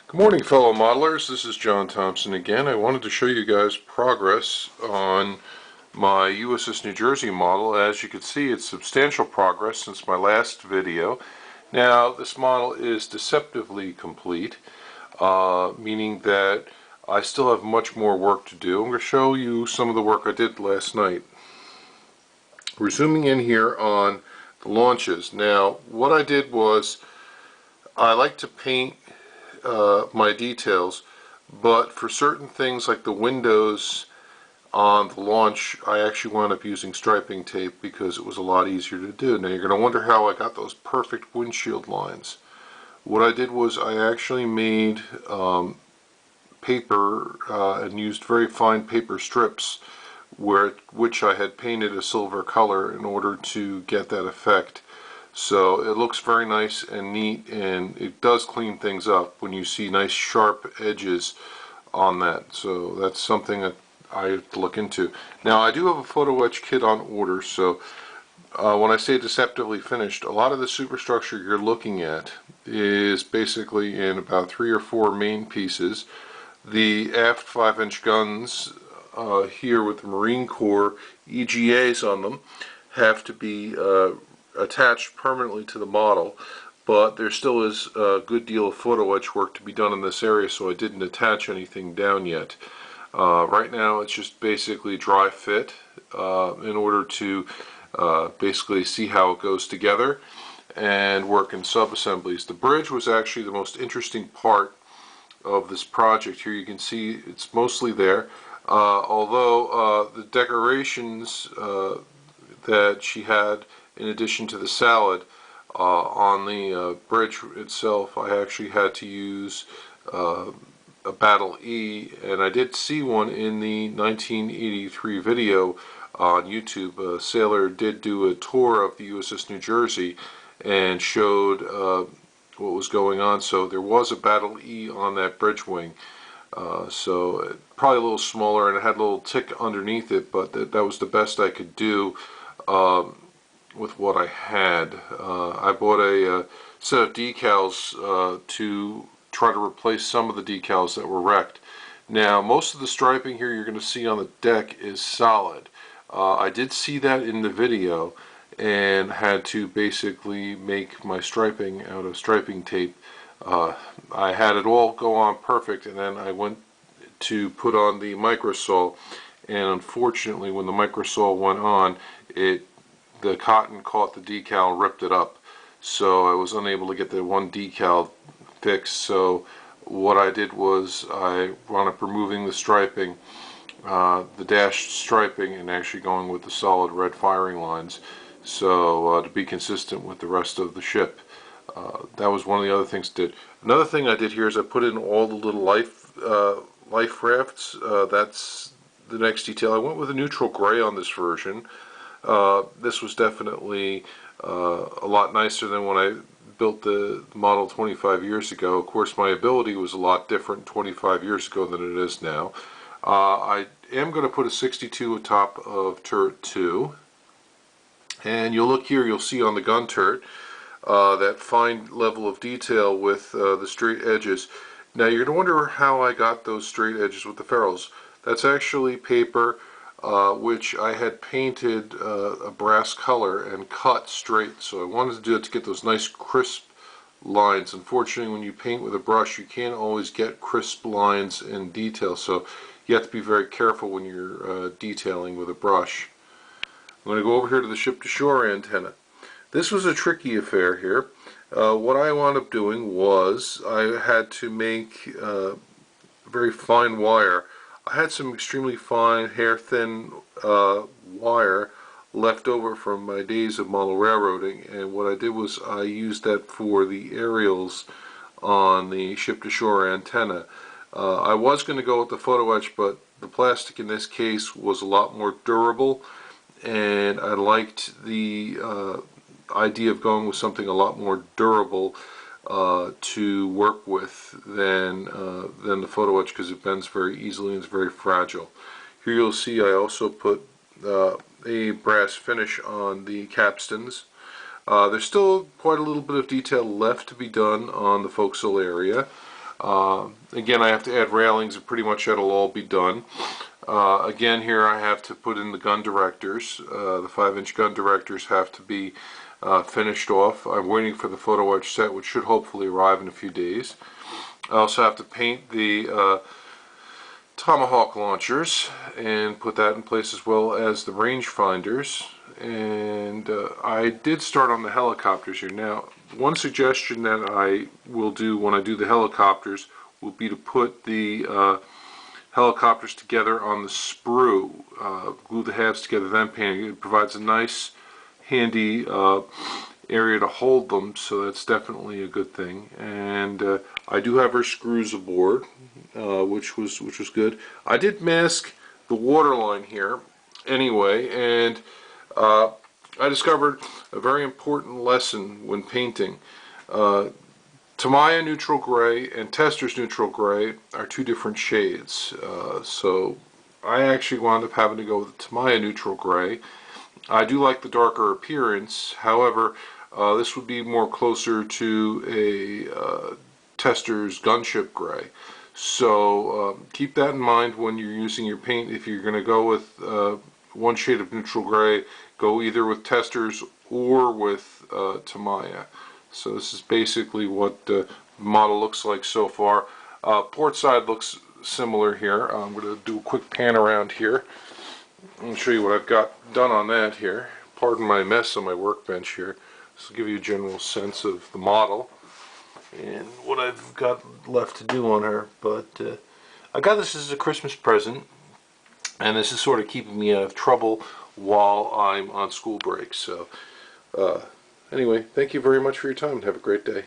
Good morning, fellow modelers. This is John Thompson again. I wanted to show you guys progress on my USS New Jersey model. As you can see, it's substantial progress since my last video. Now, this model is deceptively complete, meaning that I still have much more work to do. I'm going to show you some of the work I did last night. We're zooming in here on the launches. Now, what I did was I like to paint my details, but for certain things like the windows on the launch, I actually wound up using striping tape because it was a lot easier to do. Now you're going to wonder how I got those perfect windshield lines. What I did was I actually made paper and used very fine paper strips which I had painted a silver color in order to get that effect. So it looks very nice and neat, and it does clean things up when you see nice sharp edges on that. So that's something that I have to look into. Now I do have a photo etch kit on order, so when I say deceptively finished, a lot of the superstructure you're looking at is basically in about 3 or 4 main pieces. The aft 5-inch guns here with the Marine Corps EGAs on them have to be attached permanently to the model, but there still is a good deal of photo etch work to be done in this area, so I didn't attach anything down yet. Right now it's just basically dry fit in order to basically see how it goes together and work in sub-assemblies. The bridge was actually the most interesting part of this project. Here you can see it's mostly there, although the decorations that she had in addition to the salad on the bridge itself, I actually had to use a Battle E, and I did see one in the 1983 video on YouTube. A sailor did do a tour of the USS New Jersey and showed what was going on. So there was a Battle E on that bridge wing. So probably a little smaller, and it had a little tick underneath it, but that was the best I could do with what I had. I bought a set of decals to try to replace some of the decals that were wrecked. Now most of the striping here you're going to see on the deck is solid. I did see that in the video and had to basically make my striping out of striping tape. I had it all go on perfect, and then I went to put on the microsol, and unfortunately when the microsol went on, the cotton caught the decal and ripped it up, so I was unable to get the one decal fixed. So what I did was I wound up removing the striping, the dashed striping, and actually going with the solid red firing lines, so to be consistent with the rest of the ship. That was one of the other things I did. Another thing I did here is I put in all the little life rafts. That's the next detail. I went with a neutral gray on this version. This was definitely a lot nicer than when I built the model 25 years ago. Of course, my ability was a lot different 25 years ago than it is now. I am going to put a 62 atop of turret 2, and you'll look here, you'll see on the gun turret that fine level of detail with the straight edges. Now you're going to wonder how I got those straight edges with the ferrules. That's actually paper which I had painted a brass color and cut straight. So I wanted to do it to get those nice crisp lines. Unfortunately, when you paint with a brush, you can't always get crisp lines in detail, so you have to be very careful when you're detailing with a brush. I'm going to go over here to the ship-to-shore antenna. This was a tricky affair here. What I wound up doing was I had to make very fine wire. I had some extremely fine, hair-thin wire left over from my days of model railroading, and what I did was I used that for the aerials on the ship-to-shore antenna. I was going to go with the photo etch, but the plastic in this case was a lot more durable, and I liked the idea of going with something a lot more durable to work with than the photo etch, because it bends very easily and is very fragile. Here you'll see I also put a brass finish on the capstans. There's still quite a little bit of detail left to be done on the forecastle area. Again, I have to add railings, and pretty much that'll all be done. Again, here I have to put in the gun directors. The 5-inch gun directors have to be finished off. I'm waiting for the photo etch set, which should hopefully arrive in a few days. I also have to paint the Tomahawk launchers and put that in place, as well as the range finders. And I did start on the helicopters here. Now, one suggestion that I will do when I do the helicopters will be to put the helicopters together on the sprue, glue the halves together, then paint. It provides a nice, handy area to hold them, so that's definitely a good thing. And I do have our screws aboard, which was good. I did mask the waterline here anyway, and I discovered a very important lesson when painting. Tamiya neutral gray and Tester's neutral gray are two different shades, so I actually wound up having to go with the Tamiya neutral gray. I do like the darker appearance, however, this would be more closer to a Tester's gunship gray. So keep that in mind when you're using your paint. If you're going to go with one shade of neutral gray, go either with Tester's or with Tamiya. So this is basically what the model looks like so far. Port side looks similar here. I'm going to do a quick pan around here and show you what I've got done on that here. Pardon my mess on my workbench here. This will give you a general sense of the model and what I've got left to do on her. But I got this as a Christmas present, and this is sort of keeping me out of trouble while I'm on school break. So anyway, thank you very much for your time, and have a great day.